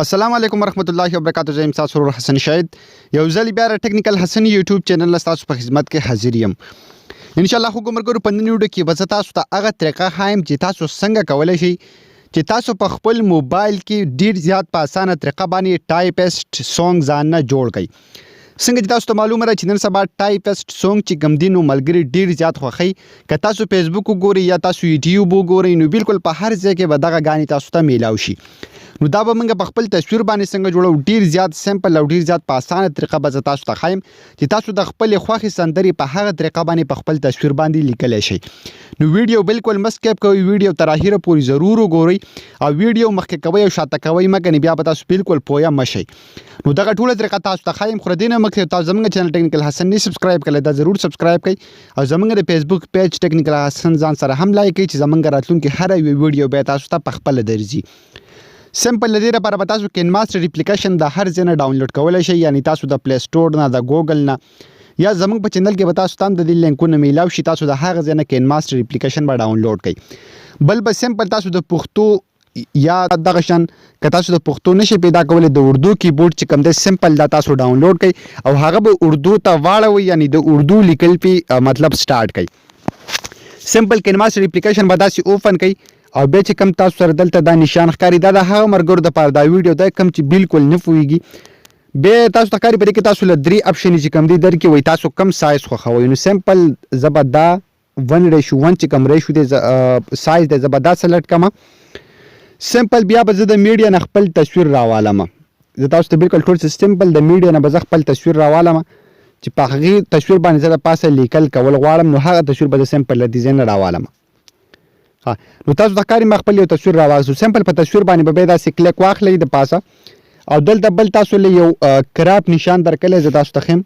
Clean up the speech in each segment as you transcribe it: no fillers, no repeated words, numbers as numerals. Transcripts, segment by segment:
السلام علیکم ورحمت الله وبرکاتہ. زه یم تاسو ورور حسن شاهد. یو ځل بیا ټیکنیکل حسن یوټیوب چینل تاسو په خدمت کې حاضر یم. ان شاء الله حکومرګرو په نن ویډیو کې به تاسو ته هغه طریقه ښایم چې تاسو څنګه کولی شئ چې تاسو په خپل موبایل کې ډیر زیات په اسانه طریقه باندې ټایپسټ سونګ ځان نه جوړ کړئ. څنګه چې تاسو ته معلومه ده چې نن سبا ټایپسټ سونګ چې کوم دي نو ملګري ډیر زیات خوښوي. که تاسو فیسبوک وګورئ یا تاسو یوټیوب وګورئ نو بالکل په هر ځای کې به دغه غانې تاسو ته میلاو شي. نو دا به موږ په خپل تصویر باندې څنګه جوړو ډیر زیات سمپل او ډیر زیات په اسانه طریقه به تاسو ته ښایم چې تاسو د خپل خوښې سندرې په هغه طریقه باندې په خپل تصویر باندې لیکلی شئ. نو ویډیو بالکل مه سکیپ کوئ، ویډیو تر اخره پورې ضرور وګورئ او ویډیو مخکې کوئ او شاته کوئ مه، کنې بیا به تاسو بالکل پوه مه شئ. نو دغه ټوله طریقه تاسو ته ښایم، خو د دې نه مخکې تاسو زموږ چینل ټیکنیکل حسن نه سبسکرایب کړی دا ضرور سبسکرایب کړئ او زموږ د فیسبوک پیج ټیکنیکل حسن ځان سره هم لایک کړئ چې زموږ راتلونکي هره یوه ویډیو به تاسو ته په خپله درځي. سمپل د دې لپاره به تاسو کین ماسټر اپلیکیشن د هر ځای نه ډاونلوډ کولی شئ، یعنی تاسو د پلی سټور نه، د ګوګل نه، یا زموږ په چینل کې به تاسو ته هم د دې لینکونه میلاو شي. تاسو د هغه ځای نه کین ماسټر اپلیکیشن به ډاونلوډ کړئ. بل به سمپل تاسو د پښتو یا دغه شان که تاسو د پښتو نشئ پیدا کولی د اردو کیبورډ چې کوم دی سمپل دا تاسو ډاونلوډ کړئ او هغه به اردو ته واړوئ، یعنی د اردو لیکل پې مطلب سټارټ کړئ. سمپل کین ماسټر اپلیکیشن به داسې اوپن کړئ او بیا چې کوم تاسو سره دلته دا نشان ښکاري دا د هغه ملګرو دپاره دا ویډیو دی کوم چې بالکل نه پوهېږي. بیا تاسو ته ښکاري په دې کې تاسو له 3 اپشنې چې کوم دي درکې وایي تاسو کم سایز خوښوئ. نو سمپل زه به دا 1:1 چې کوم ریشو دی سایز دی زه به دا سلیکټ کړم. سمپل بیا به زه د میډیا نه خپل تصویر راوالم. زه تاسو ته بالکل ټول سمپل د میډیا نه به زه خپل تصویر راوالم چې په هغې تصویر باندې زه د پاسه لیکل کول غواړم، نو هغه تصویر به زه سمپل له ډیزاین نه راوالم. نو تاسو ته ښکاري ما خپل یو تصویر راواخیستو. سمپل په تصویر باندې به بیا داسې کلیک واخلئ د پاسه او دلته بل تاسو له یو کراپ نشان درکلی زه تاسو ته ښیم.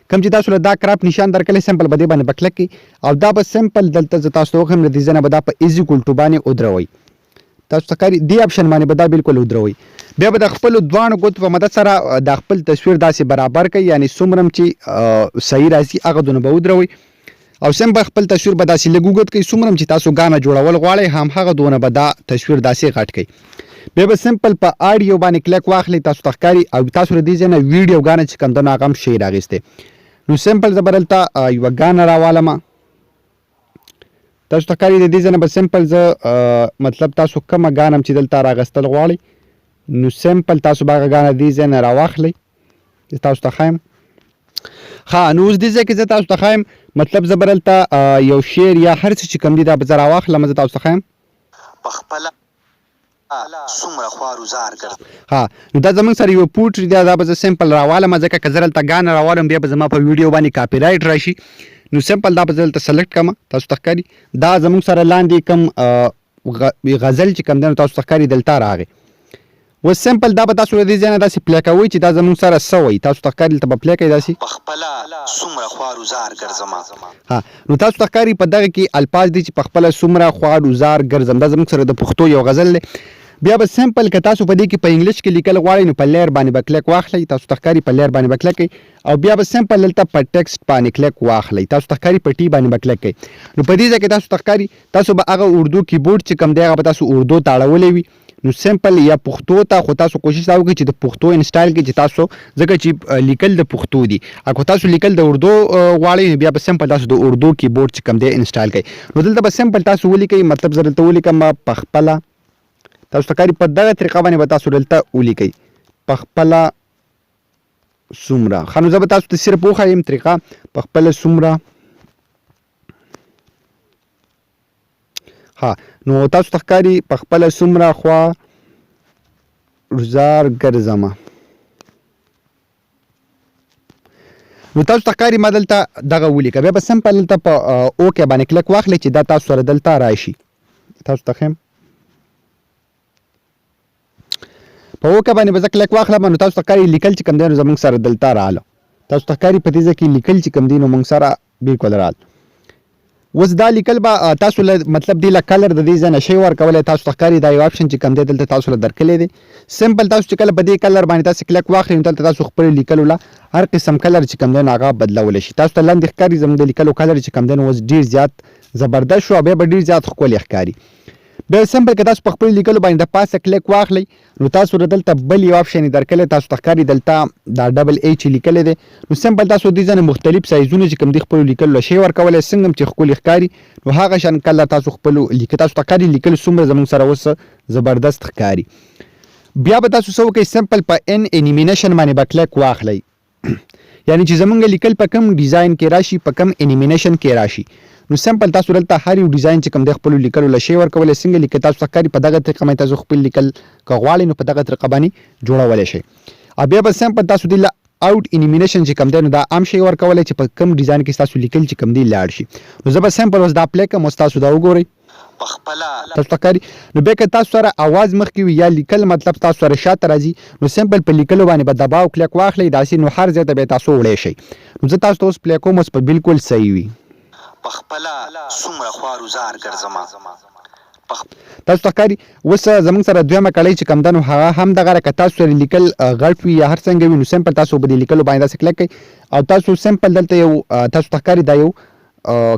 کوم چې تاسو له دا کراپ نشان درکلی سمپل به دې باندې به کلک کړئ او دا به سمپل دلته زه تاسو ته وښیم له دې ځای نه به دا په از ایکول ټو باندې ودروئ. تاسو ته ښکاري دې اپشن باندې به دا بالکل ودروئ. بیا به د خپلو دواړو ګوتو په مدد سره د خپل تصویر داسې برابر کړئ، یعنی څومره چې صحیح راځي هغه دونه به ودروئ او سمپل خپل تصویر به داسې لږ اوږد کړئ، څومره چې تاسو ګانه جوړول غواړئ همهغه دونه به دا تصویر داسې غټ کړئ. بیا به سمپل په آډیو باندې کلیک واخلئ. تاسو ته ښکاري او تاسو له دې ځای نه ویډیو ګانه چې کوم ده نو هغه هم شی راغیستی. نو سمپل زه به دلته یوه ګانه راوالم. تاسو ته ښکاري د دې ځای نه به سمپل زه مطلب تاسو کومه ګانه هم چې دلته راغستل غواړئ نو سمپل تاسو به هغه ګانه دې ځای نه راواخلئ. تاسو ته ښایم نو اوس دې ځای کې زه تاسو ته ښایم مطلب زه به دلته یو شعر یا هر څه چې کوم دي دا به زه راواخلم. زه تاسو ته ښایم پخپله څومره خوارزار ګرځي. نو دا زموږ سره یو پوټری دی، دا به زه سمپل راوالم ځکه که زه دلته ګانه راوالم بیا به زما په ویډیو باندې کاپي رایټ راشي. نو سمپل دا به زه دلته سلیکټ کړم. تاسو ته ښکاري دا زموږ سره لاندې کوم غزل چې کوم دی نو تاسو ته ښکاري دلته راغی. اوس سمپل دا به تاسو له دې ځای نه داسې پلی کوئ چې دا زموږ سره څه وایي. تاسو ته ښکاري دلته به پلی کوئ داسې پخپله څومره خوارزار ګرځمه. نو تاسو ته ښکاري په دغه کې الفاظ دي چې پخپله څومره خوارزار ګرځم. دا زموږ سره د پښتو یو غزل دی. بیا به سمپل که تاسو په دې کې په انګلیش کې لیکل غواړئ نو په لیر باندې به کلیک واخلئ. تاسو ته ښکاري په لیر باندې به کلیک کړئ او بیا به سمپل دلته په ټیکسټ باندې کلیک واخلئ. تاسو ته ښکاري په ټي باندې به کلیک کړئ. نو په دې ځای کې تاسو ته ښکاري تاسو به هغه اردو کیبورډ چې کوم دی هغه به تاسو اردو ته اړولی وي. نو سمپل یا پښتو ته خو تاسو کوشش دا وکړئ چې د پښتو انسټایل کړئ چې تاسو ځکه چې لیکل د پښتو دي. که تاسو لیکل د اردو غواړئ نو بیا به سمپل تاسو د اردو کیبورډ چې کوم دی انسټایل کړئ. نو دلته به سمپل تاسو ولیکئ، مطلب زه دلته ولیکم پخپله. تاسو ته ښکاري په دغه طریقه باندې به تاسو دلته ولیکئ پخپله څومره. نو زه به تاسو ته صرف وښایم طریقه پخپله څومره. نو تاسو ته ښکاري پخپله څومره خوارزار ګرځمه. نو تاسو ته ښکاري ما دلته دغه ولیکه. بیا به سمپل دلته په اوکې باندې کلیک واخلئ چې دا تاسو سره دلته راشي. تاسو ته ښیم په اوکې باندې به زه کلیک واخلم. نو تاسو ته ښکاري لیکل چې کوم دی نو زموږ سره دلته راغله. تاسو ته ښکاري په دې ځای کې لیکل چې کوم دی نو موږ سره بالکل راغله. اوس دا لیکل به تاسو له مطلب دی له کلر د دې ځای نه شی ورکولی. تاسو ته ښکاري دا یو اپشن چې کوم دی دلته تاسو له درکلی دی. سمپل تاسو چې کله په دې کلر باندې تاسو کلیک واخلئ نو دلته تاسو خپل لیکلو له هر قسم کلر چې کوم دی نو هغه بدلولی شي. تاسو ته لاندې ښکاري زموږ د لیکلو کلر چې کوم دی نو اوس ډېر زیات زبردست شو او بیا به ډېر زیات ښکلی ښکاري. بیا سمپل که تاسو په خپل لیکلو باندې د پاسه کلیک واخلئ نو تاسو دلته بل یو آپشن درکړی تاسو ته ښکاري دلته دا ډبل ای چې لیکلی دی نو سمپل تاسو دې ځای نه مختلف سایزونه چې کوم دي خپلو لیکلو له شی ورکولی څنګه هم چې ښکلي ښکاري نو هغه شان کله تاسو خپلو تاسو ته ښکاري لیکل څومره زموږ سره اوس زبردست ښکاري. بیا به تاسو څه وکئ سمپل په ان انیمیشن باندې به کلیک واخلئ یعنی چې زمونږ لیکل په کم ډیزاین کې راشي په کم انیمیشن کې راشي نو سمپل تاسو دلته هر یو ډیزاین چې کوم د خپل لیکلو له شی ورکولی څنګه لیکل تاسو ته ښکاري په دغه طریقه باندې تاسو خپل لیکل که غواړئ نو په دغه طریقه باندې جوړولی شئ. او بیا به سمپل تاسو دې له اوټ انیمیشن چې کوم دی نو دا عام شی ورکولی چې په کم ډیزاین کې ستاسو لیکل چې کوم دی لاړ شي نو زه به سمپل اوس دا پلی کړم اوس تاسو دا وګورئ تاسو ته ښکاري. نو بیا که تاسو سره اواز مخکې وي یا لیکل مطلب تاسو سره شاته راځي نو سمپل په لیکلو باندې به دباو کلیک واخلئ داسې نو هر ځای ته به تاسو وړی شئ. نو زه تاسو ته اوس پلی کوم اوس په بالکل صحیح وي پخپله څومره خوارزار ګرځمه. تاسو ته ښکاري اوس زموږ سره دویمه کړۍ چې کوم ده نو هغه هم دغه که تاسو سره لیکل غټ وي یا هر څنګه وي نو سمپل تاسو په دې لیکلو باندې داسې کلیک کوئ او تاسو سمپل دلته یو تاسو ته ښکاري دا یو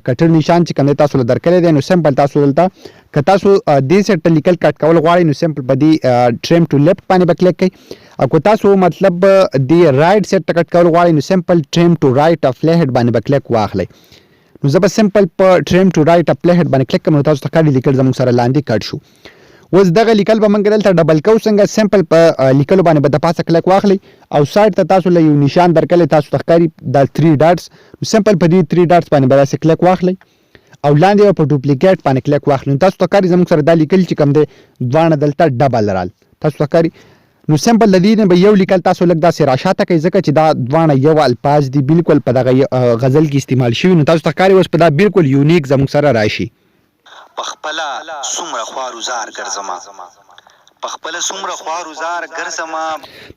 کټر نشان چې کوم دی تاسو له درکړی دی نو سمپل تاسو دلته که تاسو دې سیټ ته لیکل کټ کول غواړئ نو سمپل په دې ټریم ټو لیفټ باندې به کلیک کوئ او که تاسو مطلب دې رایټ سیټ ته کټ کول غواړئ نو سمپل ټریم ټو رایټ اف لیفټ باندې به کلیک واخلئ. نو زه به سمپل په ټریم ټو رایټ اپ لیفټ باندې کلیک کوم نو تاسو ته ښکاري لیکل زموږ سره لاندې کټ شو. اوس دغه لیکل به موږ دلته ډبل کوو څنګه سمپل په لیکلو باندې به د پاسه کلیک واخلئ او سایډ ته تاسو له یو نشان درکړی تاسو ته ښکاري دا 3 ډاټس سمپل په دې 3 ډاټس باندې به داسې کلیک واخلئ او لاندې په ډوپلیکیټ باندې کلیک واخلئ نو تاسو ته ښکاري زموږ سره دا لیکل چې کوم دی دواړه دلته ډبل رال تاسو ته ښکاري. نو سمپل د دې نه به یو لیکل تاسو لږ داسې راشاته کوئ ځکه چې دا دواړه یو الفاظ دي بالکل په دغه غزل کې استعمال شوي نو تاسو ته ښکاري اوس په دا بالکل یونیک زموږ سره راشي. پخپله څومره خوارزار ګرځمه. پخپله څومره خوارزار ګرځمه.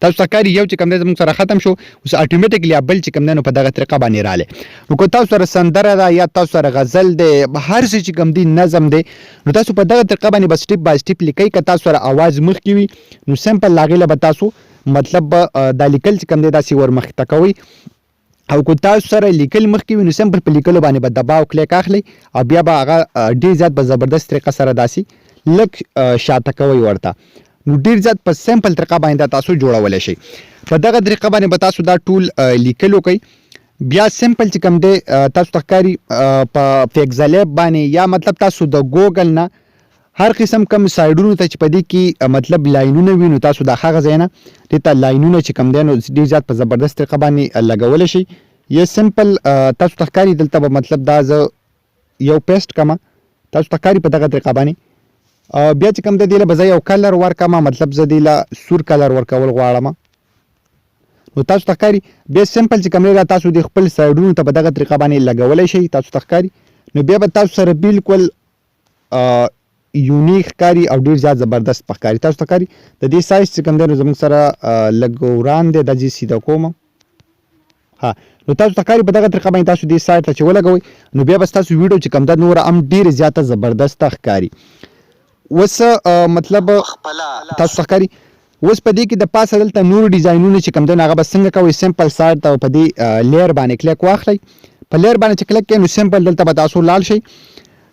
تاسو ته ښکاري یو چې کوم دی زموږ سره ختم شو اوس اټومیټیکلی بل چې کوم دی نو په دغه طریقه باندې رالی نو که تاسو سره سندره ده یا تاسو سره غزل دی هر څه چې کوم دی نظم دی نو تاسو په دغه طریقه باندې به سټیپ بای سټیپ لیکئ که تاسو سره اواز مخکې وي نو سمپل له هغې له به تاسو مطلب دا لیکل چې کوم دی داسې ور مخې ته کوئ او که تاسو سره لیکل مخکې وي نو سمپل په لیکلو باندې به دباو کلیک اخلئ او بیا به هغه ډېر زیات به زبردست طریقه سره داسې لږ شاته کوئ ورته نو ډېر زیات په سمپل طریقه باندې تاسو جوړولی شئ. په دغه طریقه باندې به تاسو دا ټول لیکل وکئ بیا سمپل چې کوم دی تاسو ته ښکاري په پیکزلیب باندې یا مطلب تاسو د ګوګل نه هر قسم کم سایډونو ته چې په دې کې مطلب لاینونه وي نو تاسو د هغه ځای نه دې ته لاینونه چې کوم دی نو ډېر زیات په زبردست طریقه باندې لګولی شئ یا سمپل تاسو ته ښکاري دلته به مطلب دا زه یو پیسټ کړمه تاسو ته ښکاري په دغه طریقه باندې بیا چې کوم دی دې له به زه یو کلر ورکړم مطلب زه دې له سور کلر ورکول غواړم نو تاسو ته ښکاري بیا سمپل چې کوم دی تاسو د خپل سایډونو ته په دغه طریقه باندې لګولی شئ تاسو ته ښکاري نو بیا به تاسو سره بالکل یونیک ښکاري او ډېر زیات زبردست په ښکاري. تاسو ته ښکاري د دې سایز چې کوم دی نو زموږ سره لږ وران دی دا زه سیده کوم نو تاسو ته ښکاري په دغه طریقه باندې تاسو دې سایډ ته چې ولګوئ نو بیا به ستاسو ویډیو چې کوم ده نوره هم ډېرې زیاته زبردسته ښکاري. اوس مطلب تاسو ته ښکاري اوس په دې کې د پاسه دلته نور ډیزاینونه چې کوم دی نو هغه به څنګه کوئ سمپل سایډ ته په دې لیر باندې کلیک واخلئ په لیر باندې چې کلیک کوئ نو سمپل دلته به تاسو لاړ شئ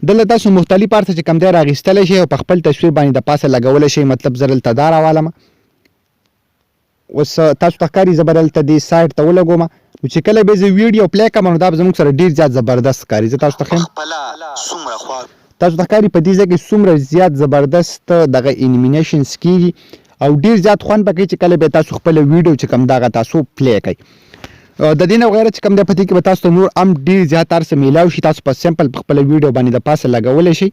دلته تاسو مختلف ارته چې کوم دی راغیستلی شئ او په خپل تصویر باندې د پاسه لګولی شئ مطلب زه دلته دا راوالم اوس تاسو ته ښکاري زه به دلته دې سایډ ته ولګوم نو چې کله به زه ویډیو پلی کړم نو دا به زموږ سره ډېر زیات زبردست ښکاري. زه تاسو ته ښیم تاسو ته ښکاري په دې ځای کې څومره زیات زبردست دغه انیمیشنز کېږي او ډېر زیات خوند به کوي چې کله به تاسو خپله ویډیو چې کوم دغه تاسو پلی کوئ. د دې نه وغیره چې کوم دی په دې کې به تاسو ته نور هم ډېر زیات هر څه میلاو شي تاسو په سمپل په خپله ویډیو باندې د پاسه لګولی شئ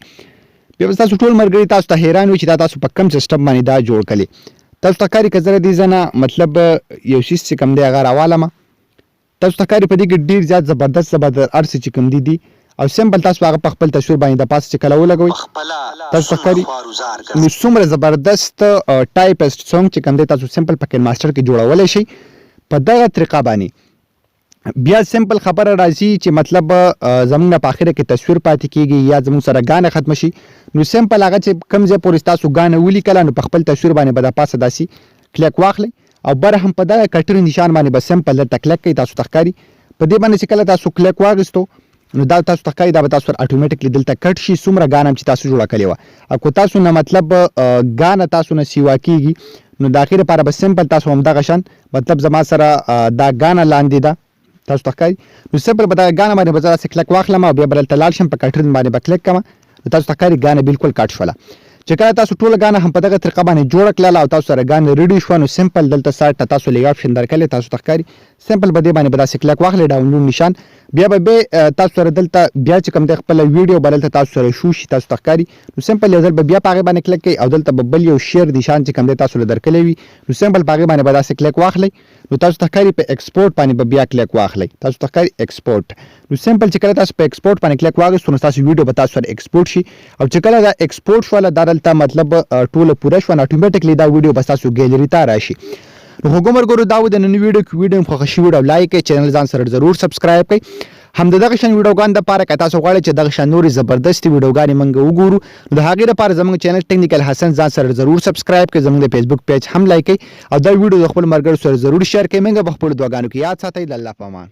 بیا به ستاسو ټول ملګري تاسو ته حیران وي چې دا تاسو په کوم سیسټم باندې دا جوړ کړي. تاسو ته ښکاري که زه د دې ځای نه مطلب یو څیز چې کوم دی هغه راوالم تاسو ته ښکاري په دې کې ډېر زیات زبردست هر څه چې کوم دي او سمپل تاسو هغه په خپل تصویر باندې د پاسه چې کله ولګوئ تاسو ته ښکاري نو څومره زبردست ټایپسټ سونګ چې کوم دی تاسو سمپل په کین ماسټر کې جوړولی شئ په دغه طریقه باندې. بیا سمپل خبره راځي چې مطلب زموږ نه په اخره کې تصویر پاتې کېږي یا زموږ سره ګانه ختمه شي نو سمپل هغه چې کوم ځای پورې ستاسو ګانه ولیکله نو په خپل تصویر باندې به د پاسه داسې کلیک واخلئ او بر هم په دغه کټر نشان باندې به سمپل دلته کلیک کوئ. تاسو ته ښکاري په دې باندې چې کله تاسو کلیک واخیستو نو دا تاسو ته ښکاري دا به تاسو اتوماتیکلی دلته کټ شي څومره ګانا هم چې تاسو جوړه کړې وه او که تاسو نه مطلب ګانا تاسو نه سیوا کېږي نو د هغې لپاره به سمپل تاسو همدغه شان مطلب زما سره دا ګانا لاندې ده تاسو ته ښکاري نو سمپل به دغه ګانا باندې به زه داسې کلک واخلم او بیا به دلته لاړ شم په کټرین باندې به کلک کړم نو تاسو ته ښکاري ګانا بالکل کټ شوله چې کله تاسو ټوله ګانا هم په دغه طریقه باندې جوړه کړله او تاسو سره ګانا ریډي شوه نو سمپل دلته سایډ ته تاسو لږ اپشن درکړلی تاسو ته ښکاري سمپل به دې باندې به داسې کلک واخلئ ډاونلوډ نشان بیا به تاسو سره دلته بیا چې کوم دی خپله ویډیو به دلته تاسو سره شو شي تاسو ته ښکاري نو سمپل یو ځل به بیا په هغې باندې کلک کوئ او دلته به بل یو شیر نشان چې کوم دی تاسو له درکلی وي نو سمپل په هغې باندې به داسې کلک واخلئ نو تاسو ته ښکاري په ایکسپورټ باندې به بیا کلک واخلئ تاسو ته ښکاري ایکسپورټ نو سمپل چې کله تاسو په ایکسپورټ باندې کلک واخیستو نو تاسو ویډیو به تاسو سره ایکسپورټ شي او چې کله دا ایکسپورټ شوله دا دلته مطلب ټوله پوره شوه نو اتوماتیکلی دا ویډیو به ستاسو ګیلري ته راشي نو خو ګمرګورو دا و د نن ویډیو کې ویډیو مو خوښه شوي وي او لایک کړئ چینل ځان سره ضرور سبسکرایب کړئ هم د دغه شان ویډیوګانو دپاره که تاسو غواړئ چې دغه شان نورې زبردستې ویډیوګانې موږ وګورو نو د هغې لپاره زموږ چینل ټیکنیکل حسن ځان سره ضرور سبسکرایب کړئ زموږ د فیسبوک پیج هم لایک کړئ او دا ویډیو د خپل ملګرو سره ضرور شیر کړئ موږ به خپلو دعاګانو کې یاد ساتئ د الله په امان